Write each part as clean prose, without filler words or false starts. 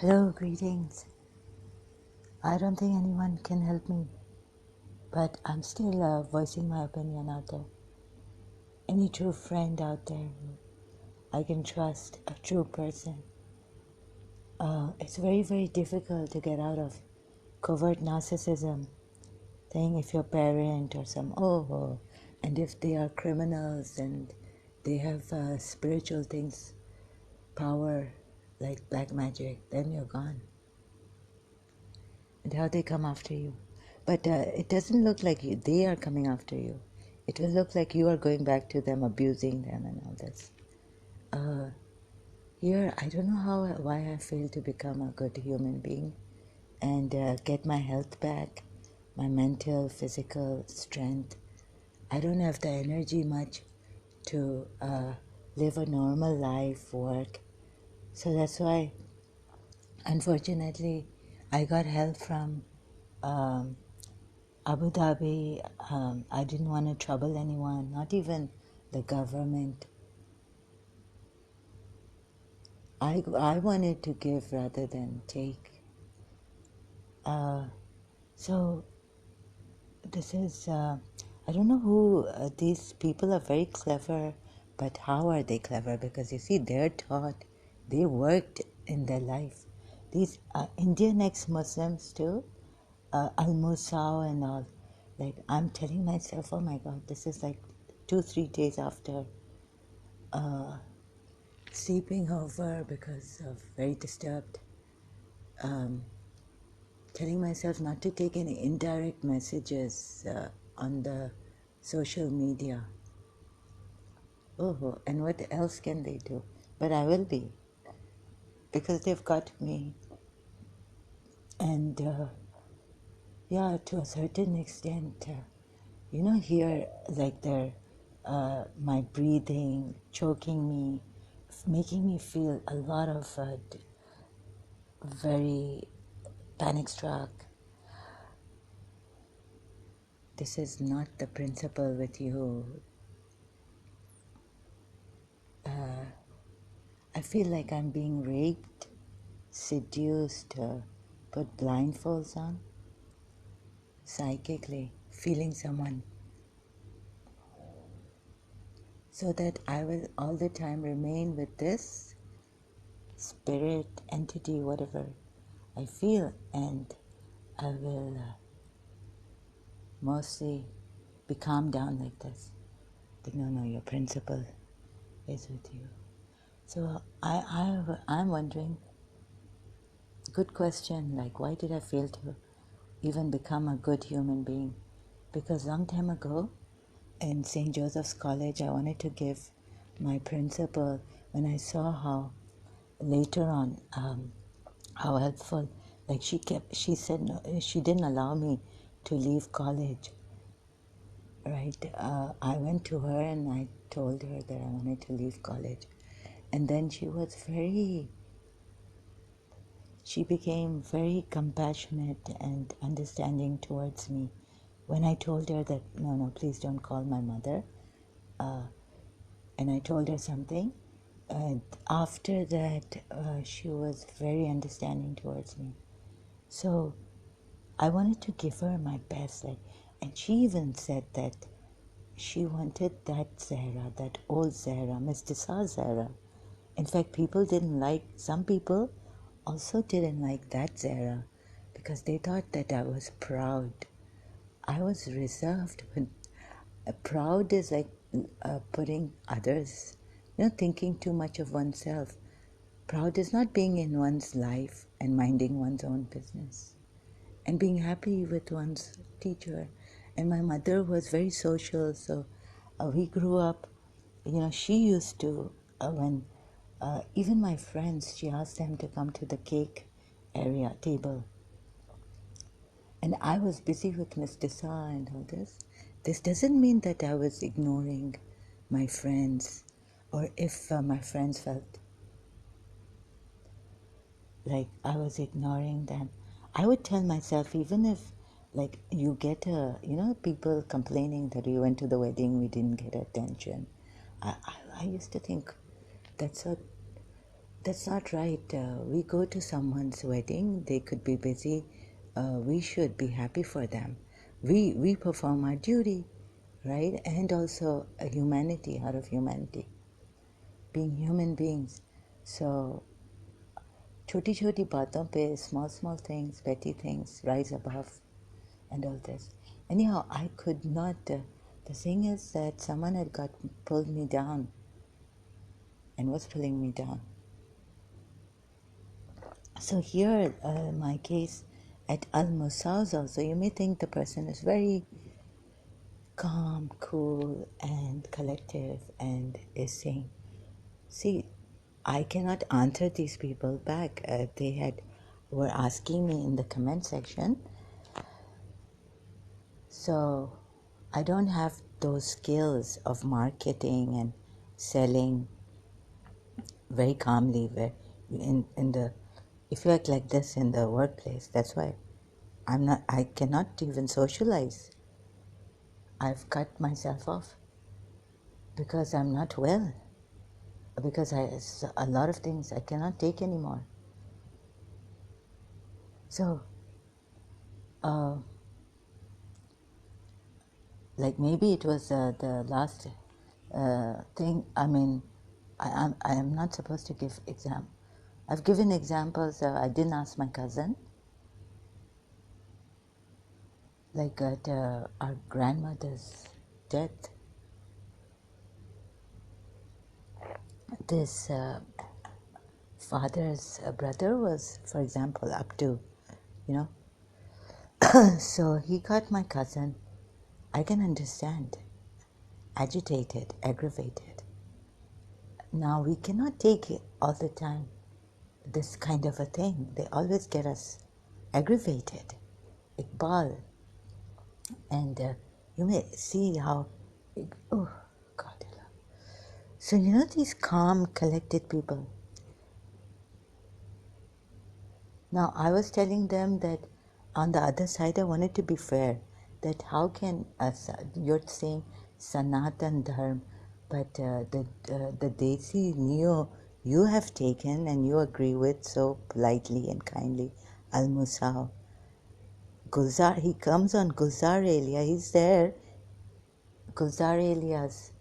Hello, greetings. I don't think anyone can help me, but I'm still voicing my opinion out there. Any true friend out there who I can trust, a true person. It's very, very difficult to get out of covert narcissism, saying if your parent or and if they are criminals and they have spiritual things, power like black magic, then you're gone. And how they come after you. But it doesn't look like they are coming after you. It will look like you are going back to them, abusing them and all this. Here, I don't know why I failed to become a good human being and get my health back, my mental, physical strength. I don't have the energy much to live a normal life, work. So that's why, unfortunately, I got help from um, Abu Dhabi. I didn't want to trouble anyone, not even the government. I wanted to give rather than take. So this is, I don't know who, these people are very clever, but how are they clever? Because you see, they're taught, they worked in their life. These Indian ex-Muslims too, Al-Musao and all. Like, I'm telling myself, oh my God, this is like 2-3 days after sleeping over because of very disturbed. Telling myself not to take any indirect messages on the social media. Oh, and what else can they do? But I will be, because they've got me. And yeah, to a certain extent, here, like my breathing, choking me, making me feel a lot of very panic struck. This is not the principle with you. I feel like I'm being raped, seduced, put blindfolds on, psychically, feeling someone, so that I will all the time remain with this spirit, entity, whatever I feel, and I will mostly be calmed down like this. But no, your principle is with you. So I'm wondering, good question, like why did I fail to even become a good human being? Because long time ago in St. Joseph's College, I wanted to give my principal, when I saw how later on, how helpful, like she said, no, she didn't allow me to leave college, right? I went to her and I told her that I wanted to leave college. And then she became very compassionate and understanding towards me. When I told her that, no, please don't call my mother, and I told her something, after that, she was very understanding towards me. So I wanted to give her my best, and she even said that she wanted that Zahra, that old Zahra, Miss Disa Zahra. In fact, some people also didn't like that Zahra because they thought that I was proud. I was reserved, but proud is like putting others, thinking too much of oneself. Proud is not being in one's life and minding one's own business and being happy with one's teacher. And my mother was very social, so we grew up, she used to, when even my friends, she asked them to come to the cake area table. And I was busy with Miss Desa and all this. This doesn't mean that I was ignoring my friends, or if my friends felt like I was ignoring them. I would tell myself, even if like you get people complaining that we went to the wedding, we didn't get attention. I used to think that's a That's not right. We go to someone's wedding, they could be busy. We should be happy for them. We perform our duty, right? And also a humanity, out of humanity, being human beings. So छोटी छोटी बातों पे small things, petty things rise above and all this. Anyhow, I could not. The thing is that someone had pulled me down and was pulling me down. So here, my case at Al-Musa's also, you may think the person is very calm, cool, and collective and is saying, see, I cannot answer these people back. Were asking me in the comment section. So I don't have those skills of marketing and selling very calmly where in the if you act like this in the workplace, that's why I cannot even socialize. I've cut myself off because I'm not well. Because a lot of things I cannot take anymore. So, like maybe it was the last thing. I mean, I am not supposed to give I've given examples. I didn't ask my cousin. Like at our grandmother's death, this father's brother was, for example, up to, you know. So he got my cousin. I can understand. Agitated, aggravated. Now we cannot take it all the time. This kind of a thing. They always get us aggravated. Iqbal. And you may see how, oh, God. So you know these calm, collected people. Now I was telling them that on the other side I wanted to be fair. That how can you're saying Sanatan Dharm, but the Desi Neo you have taken and you agree with so politely and kindly, Al Musaw. Gulzar, he comes on Gulzar Elia, he's there. Gulzar Elia's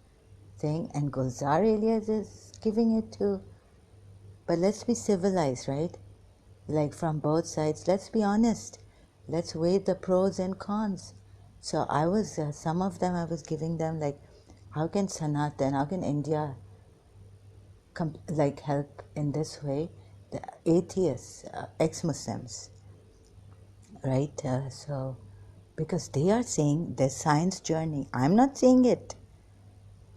thing, and Gulzar Elias is giving it to. But let's be civilized, right? Like from both sides, let's be honest. Let's weigh the pros and cons. So I was, some of them I was giving them like, how can Sanatan, how can India like help in this way? The atheists, ex-Muslims, right? So, because they are saying their science journey. I'm not saying it.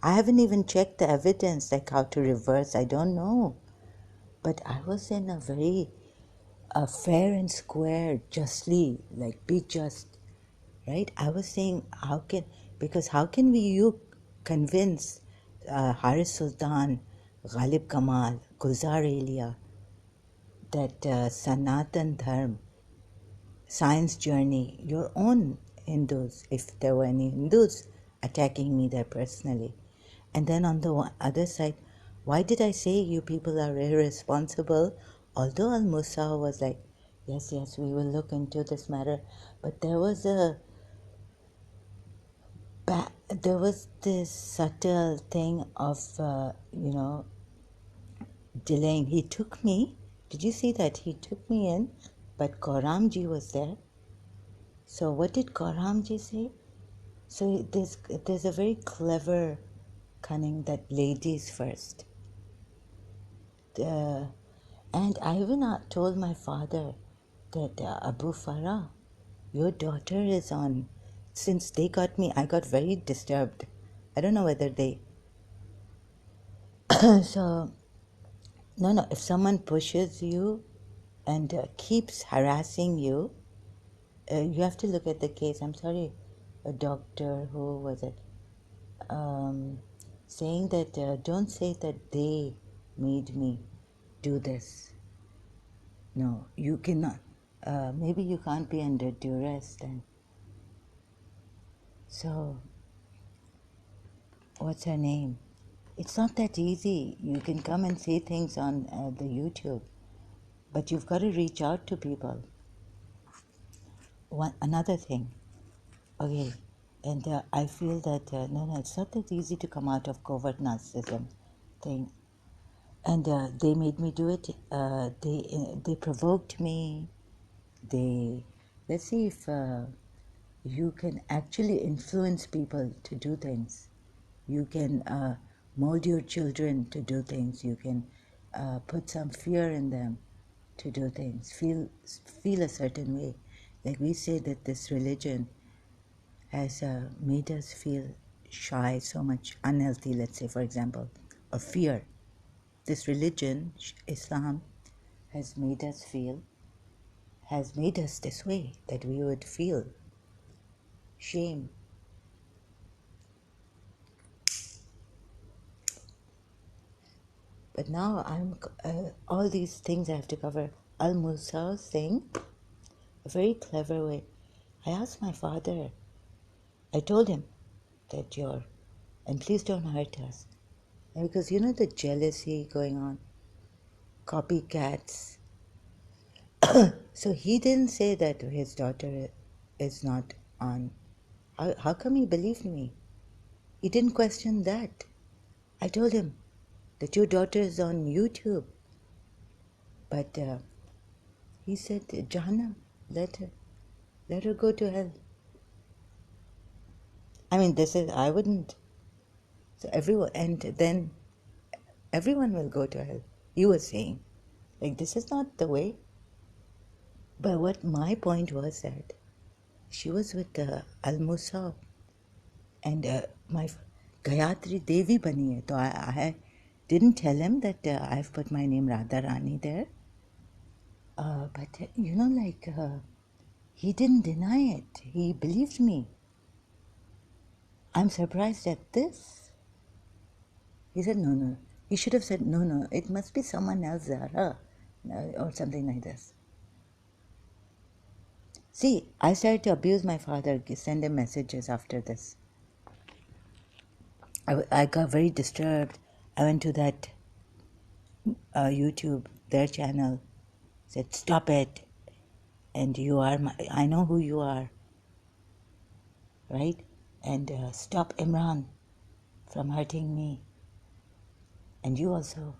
I haven't even checked the evidence, like how to reverse. I don't know. But I was in a very fair and square, justly, like be just, right? I was saying, how can you convince Haris Sultan, Ghalib Kamal, Gulzar Elia that Sanatan Dharm, science journey, your own Hindus, if there were any Hindus attacking me there personally. And then on the other side, why did I say you people are irresponsible? Although Al-Musa was like, yes, we will look into this matter. But there was this subtle thing of, delaying. He took me, did you see that? He took me in, but Kauramji was there. So what did Kauramji say? So there's a very clever cunning that ladies first. And I even told my father that Abu Farah, your daughter is on. Since they got me, I got very disturbed. I don't know whether they. So, no, if someone pushes you and keeps harassing you, you have to look at the case. I'm sorry, a doctor, who was it? Saying that don't say that they made me do this. No, you cannot. Maybe you can't be under duress then. So, what's her name? It's not that easy. You can come and say things on the YouTube, but you've got to reach out to people. Another thing, okay, and I feel that no, it's not that easy to come out of covert narcissism thing. And they made me do it. They provoked me. They Let's see if you can actually influence people to do things. You can mold your children to do things. You can put some fear in them to do things. Feel a certain way. Like we say that this religion has made us feel shy, so much unhealthy. Let's say, for example, or fear. This religion, Islam, has made us this way, that we would feel shame. But now I'm all these things I have to cover. Al Musa thing, a very clever way. I asked my father. I told him that and please don't hurt us, and because the jealousy going on, copycats. So he didn't say that his daughter is not on. How come he believed me? He didn't question that. I told him that your daughter is on YouTube. But he said, Jahannam, let her go to hell. I mean, I wouldn't. So then everyone will go to hell. He was saying, like, this is not the way. But what my point was that she was with Al Musa, and my Gayatri Devi bani hai. So I didn't tell him that I've put my name Radha Rani there. But he didn't deny it. He believed me. I'm surprised at this. He said, no. He should have said, no, it must be someone else, Zara, or something like this. See, I started to abuse my father, send him messages after this. I got very disturbed. I went to that YouTube, their channel, said, stop it. And I know who you are, right? And stop Imran from hurting me. And you also.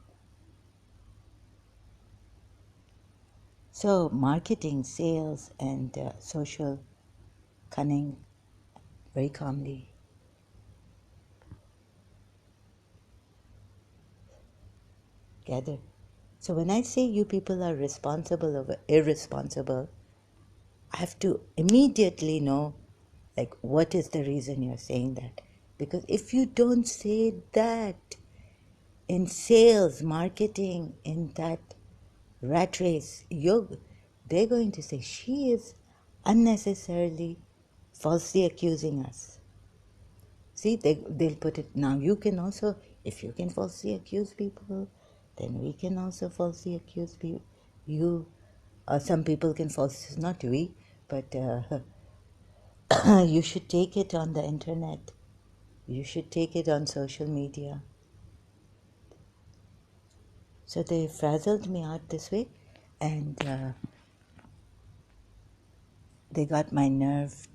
So marketing, sales, and social cunning, very calmly. Gather. So when I say you people are responsible or irresponsible, I have to immediately know, like, what is the reason you're saying that? Because if you don't say that in sales, marketing, in that rat race, they're going to say she is unnecessarily falsely accusing us. See, they'll put it, now you can also, if you can falsely accuse people, then we can also falsely accuse you. Some people can falsely, not we, but you should take it on the internet. You should take it on social media. So they frazzled me out this way, and they got my nerve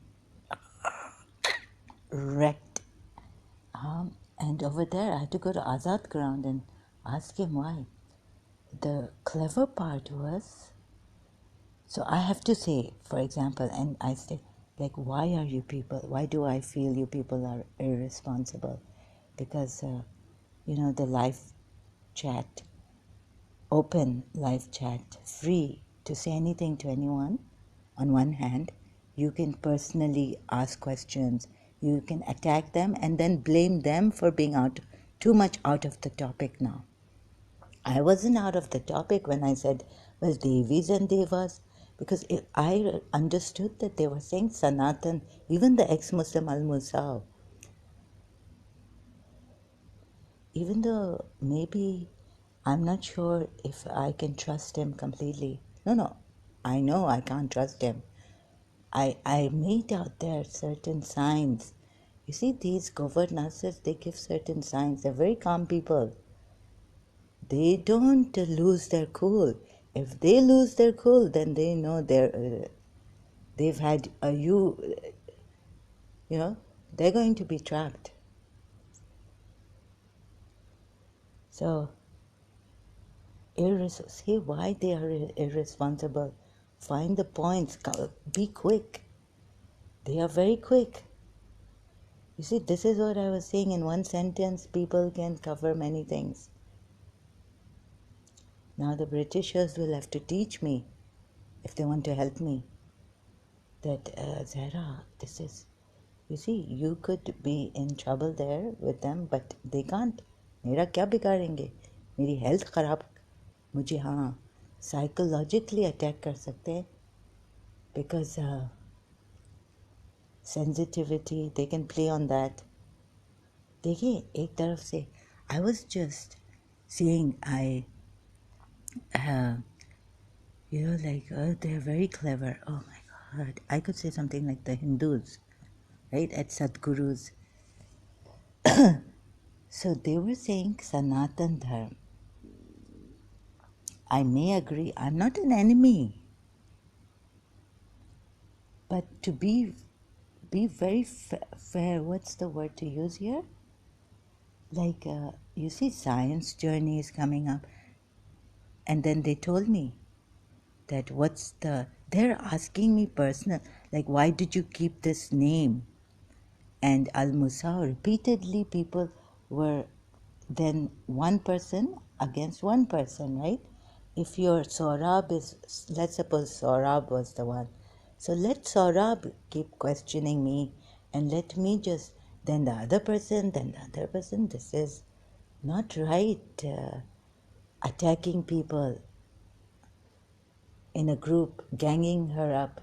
wrecked. And over there, I had to go to Azad ground and ask him why. The clever part was, so I have to say, for example, and I say, like, why are you people, why do I feel you people are irresponsible? Because, the live chat, open live chat, free to say anything to anyone, on one hand, you can personally ask questions, you can attack them and then blame them for being too much out of the topic now. I wasn't out of the topic when I said, well, Devis and Devas, because I understood that they were saying Sanatan, even the ex-Muslim Al-Musaw. Even though maybe I'm not sure if I can trust him completely. No, I know I can't trust him. I made out there certain signs, You see, these covert narcissists, they give certain signs. They're very calm people. They don't lose their cool. If they lose their cool, then they know they've had they're going to be trapped. So, see why they are irresponsible. Find the points. Be quick. They are very quick. You see, this is what I was saying. In one sentence, people can cover many things. Now the Britishers will have to teach me, if they want to help me, that Zahra, this is, you see, you could be in trouble there with them, but they can't. मेरा क्या बिगाड़ेंगे? मेरी health खराब, मुझे हाँ psychologically attack कर सकते हैं, because sensitivity, they can play on that. देखिए एक तरफ से I was just seeing, they're very clever. Oh my God, I could say something like the Hindus, right, at Sadhguru's. So they were saying Sanatan Dharma. I may agree, I'm not an enemy, but to be very fair, what's the word to use here? Like, you see, science journey is coming up, and then they told me that they're asking me personal, like, why did you keep this name? And Al-Musa, repeatedly people were then one person against one person, right? If your Saurabh is, let's suppose Saurabh was the one. So let Saurabh keep questioning me, and let me just, then the other person, This is not right. Attacking people in a group, ganging her up.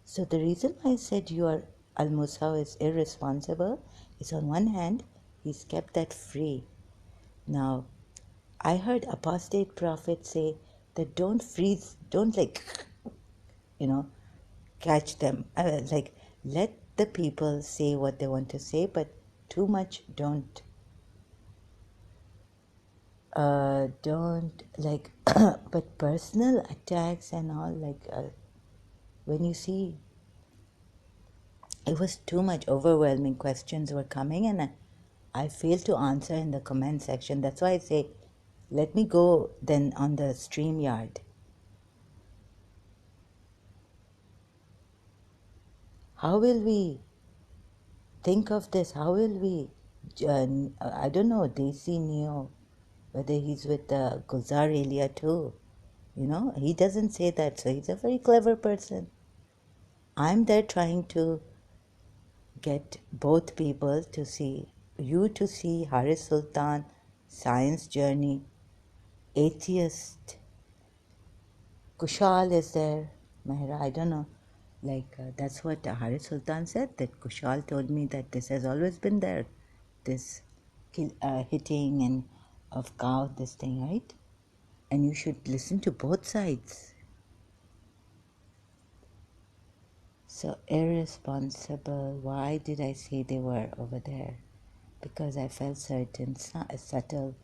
So the reason I said Al-Musa is irresponsible is, on one hand, he's kept that free. Now, I heard apostate prophets say that don't freeze, don't catch them. Let the people say what they want to say, but too much don't but personal attacks and all, when you see, it was too much. Overwhelming questions were coming, and I failed to answer in the comment section. That's why I say, let me go then on the StreamYard. How will we think of this? How will we, I don't know, Desi Neo, whether he's with Gulzar Elia too. He doesn't say that, so he's a very clever person. I'm there trying to get both people to see, Haris Sultan, science journey, atheist, Kushal is there, Mehra, I don't know. That's what Haris Sultan said, that Kushal told me that this has always been there, this hitting and of cow, this thing, right? And you should listen to both sides. So irresponsible, why did I say they were over there? Because I felt certain subtle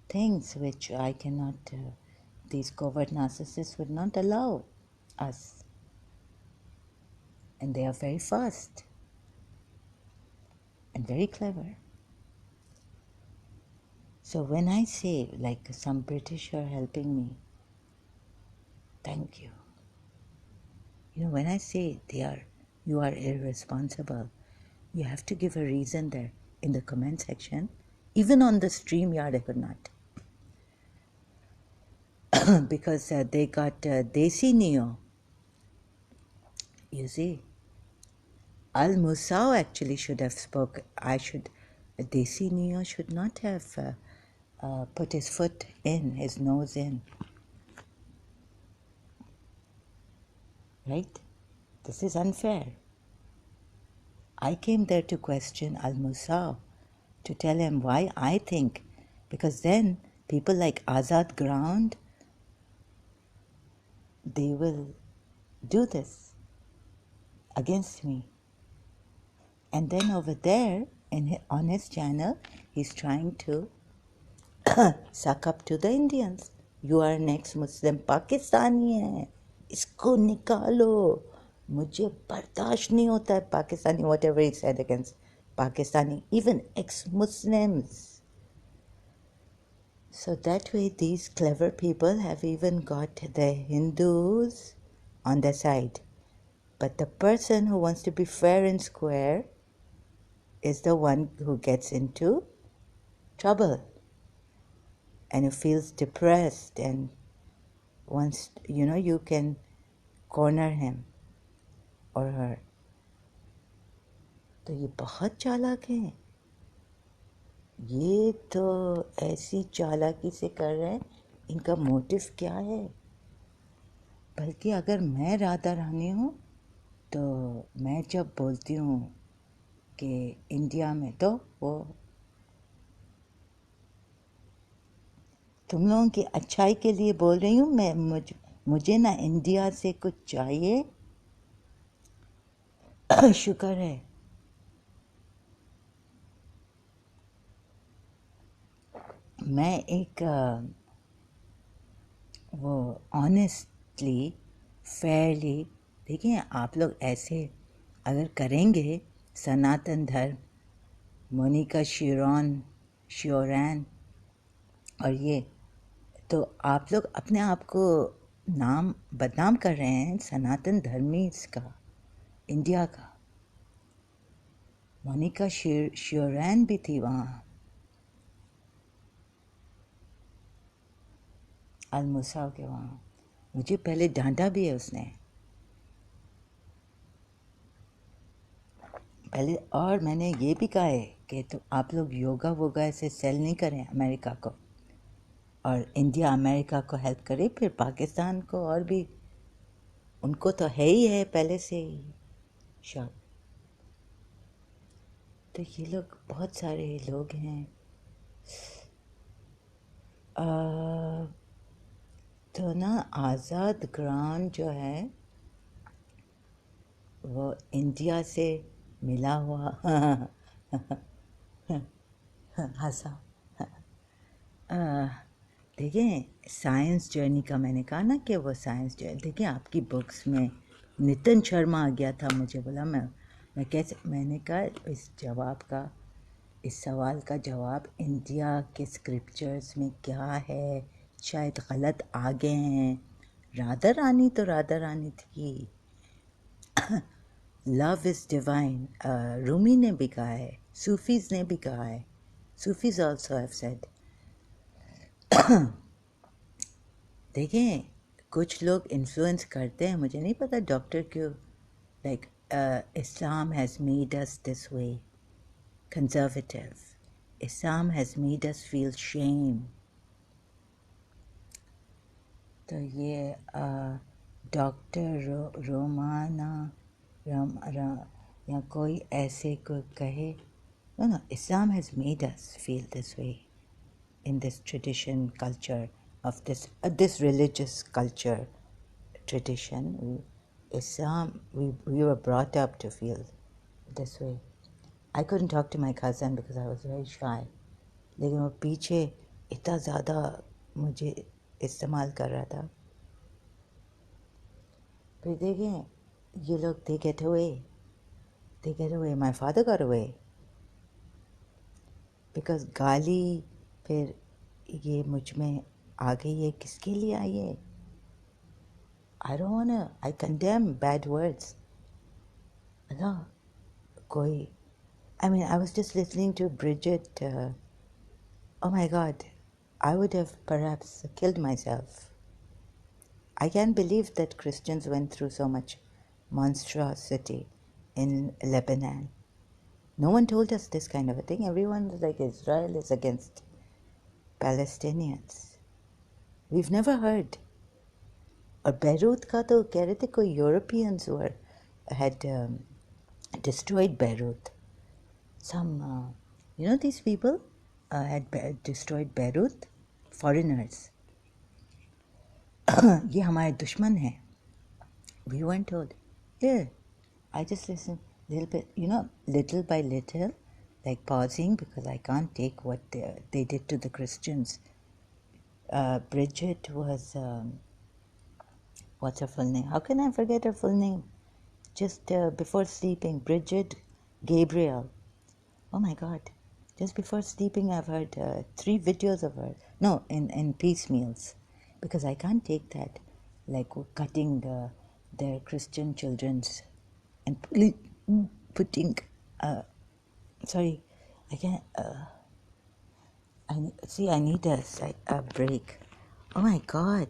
things which I cannot, these covert narcissists would not allow us. And they are very fast and very clever. So when I say, like, some British are helping me, thank you. When I say you are irresponsible, you have to give a reason there in the comment section. Even on the StreamYard, I could not. Because they got Desi Neo. You see, Al-Musa actually should have spoke. Desi Neo should not have put his foot in, his nose in. Right? This is unfair. I came there to question Al-Musa, to tell him why I think, because then people like Azad Ground, they will do this against me. And then over there, on his channel, he's trying to suck up to the Indians. You are an ex-Muslim Pakistani है, इसको निकालो, मुझे बर्दाश्त नहीं होता है Pakistani, whatever he said against Pakistani, even ex-Muslims. So that way these clever people have even got the Hindus on their side. But the person who wants to be fair and square is the one who gets into trouble and who feels depressed and wants, you can corner him or her. तो ये बहुत चालाक हैं, ये तो ऐसी चालाकी से कर रहे हैं, इनका मोटिव क्या है? बल्कि अगर मैं राधा रानी हूँ तो मैं जब बोलती हूँ कि इंडिया में, तो वो तुम लोगों की अच्छाई के लिए बोल रही हूँ, मुझे ना इंडिया से कुछ चाहिए. शुक्र है मैं एक वो ऑनेस्टली फेयरली, देखिए आप लोग ऐसे अगर करेंगे, सनातन धर्म, मोनिका श्योरैन और ये, तो आप लोग अपने आप को बदनाम कर रहे हैं सनातन धर्मी का, इंडिया का. मोनिका श्योरैन भी थी वहाँ, अलमुसाव के वहाँ. मुझे पहले डांटा भी है उसने पहले, और मैंने ये भी कहा है कि तो आप लोग योगा वोगा ऐसे सेल नहीं करें अमेरिका को, और इंडिया अमेरिका को हेल्प करे, फिर पाकिस्तान को, और भी उनको तो है ही है पहले से ही शौक. तो ये लोग बहुत सारे लोग हैं. तो ना आज़ाद ग्राउंड जो है वो इंडिया से मिला हुआ हंसा. देखिए साइंस जर्नी का मैंने कहा ना कि वो साइंस जर्नी, देखिए आपकी बुक्स में नितिन शर्मा आ गया था, मुझे बोला मैं कैसे, मैंने कहा इस सवाल का जवाब इंडिया के स्क्रिप्चर्स में क्या है, शायद गलत आ गए हैं. राधा रानी तो राधा रानी थी. लव इज़ डिवाइन, रूमी ने भी कहा है, सूफीज़ ने भी कहा है, सूफीज़ ऑल्सो हैव सेड. देखें कुछ लोग इन्फ्लुएंस करते हैं, मुझे नहीं पता डॉक्टर क्यों, like Islam has made us this way, conservative. Islam has made us feel shame. तो ये डॉक्टर रोमाना या कोई ऐसे को कहे, no, Islam has made us feel this way in this tradition culture of this religious culture tradition. Islam, we were brought up to feel this way. I couldn't talk to my cousin because I was very shy. लेकिन वो पीछे इतना ज़्यादा मुझे इस्तेमाल कर रहा था. फिर देखें ये लोग, they get away. My father got away because गाली फिर ये मुझ में आ गई है. किसके लिए आई है? I condemn bad words. Allah, कोई, I was just listening to Bridget. Oh my God, I would have perhaps killed myself. I can't believe that Christians went through so much monstrosity in Lebanon. No one told us this kind of a thing. Everyone was like, Israel is against Palestinians. We've never heard. और Beirut का तो कह रहे थे कोई Europeans who had destroyed Beirut. Some, these people had destroyed Beirut, foreigners. ये हमारे दुश्मन हैं. We weren't told. Yeah, I just listened. little bit, little by little, like pausing because I can't take what they did to the Christians. Bridget was, what's her full name? How can I forget her full name? Just before sleeping, Bridget Gabriel. Oh my God. Just before sleeping, I've heard 3 videos of her. No, in piecemeals. Because I can't take that. Like cutting their Christian children's and putting, sorry, I can't, I need a break. Oh my God.